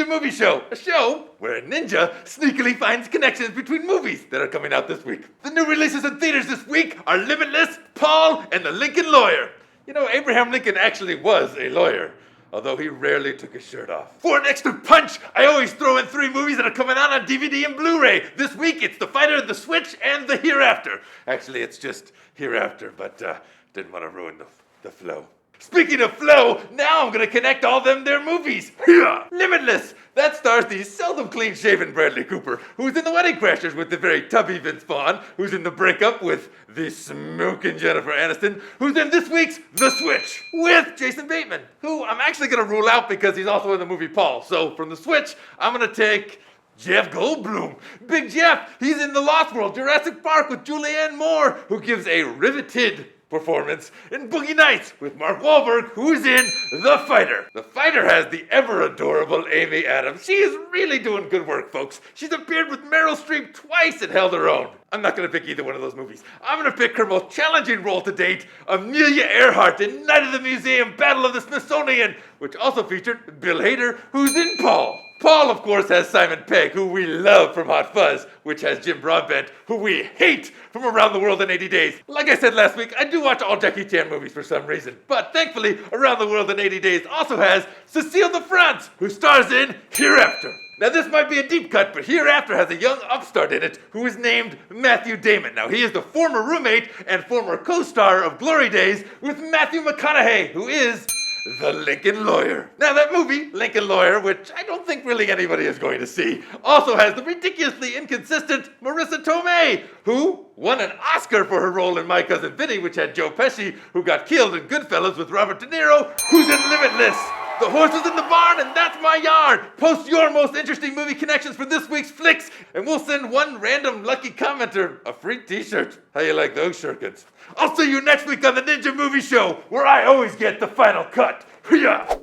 Movie Show, a show where a ninja sneakily finds connections between movies that are coming out this week. The new releases in theaters this week are Limitless, Paul, and The Lincoln Lawyer. You know, Abraham Lincoln actually was a lawyer, although he rarely took his shirt off. For an extra punch, I always throw in 3 movies that are coming out on DVD and Blu-ray. This week, it's The Fighter, The Switch, and The Hereafter. Actually, it's just Hereafter, but didn't want to ruin the flow. Speaking of flow, now I'm gonna connect all their movies. Limitless! That stars the seldom clean-shaven Bradley Cooper, who's in The Wedding Crashers with the very tubby Vince Vaughn, who's in The Breakup with the smoking Jennifer Aniston, who's in this week's The Switch with Jason Bateman, who I'm actually gonna rule out because he's also in the movie Paul. So from The Switch, I'm gonna take Jeff Goldblum. Big Jeff, he's in The Lost World, Jurassic Park with Julianne Moore, who gives a riveted performance in Boogie Nights with Mark Wahlberg, who's in The Fighter. The Fighter has the ever-adorable Amy Adams. She is really doing good work, folks. She's appeared with Meryl Streep twice and held her own. I'm not gonna pick either one of those movies. I'm gonna pick her most challenging role to date, Amelia Earhart in Night of the Museum, Battle of the Smithsonian, which also featured Bill Hader, who's in Paul. Paul, of course, has Simon Pegg, who we love from Hot Fuzz, which has Jim Broadbent, who we hate from Around the World in 80 Days. Like I said last week, I do watch all Jackie Chan movies for some reason. But thankfully, Around the World in 80 Days also has Cecile de France, who stars in Hereafter. Now this might be a deep cut, but Hereafter has a young upstart in it who is named Matthew Damon. Now he is the former roommate and former co-star of Glory Days with Matthew McConaughey, who is The Lincoln Lawyer. Now that movie, Lincoln Lawyer, which I don't think really anybody is going to see, also has the ridiculously inconsistent Marissa Tomei, who won an Oscar for her role in My Cousin Vinny, which had Joe Pesci, who got killed in Goodfellas with Robert De Niro, who's in Limitless. The horse is in the barn, and that's my yard. Post your most interesting movie connections for this week's flicks, and we'll send one random lucky commenter a free t-shirt. How you like those shirkets? I'll see you next week on the Ninja Movie Show, where I always get the final cut. Hiya!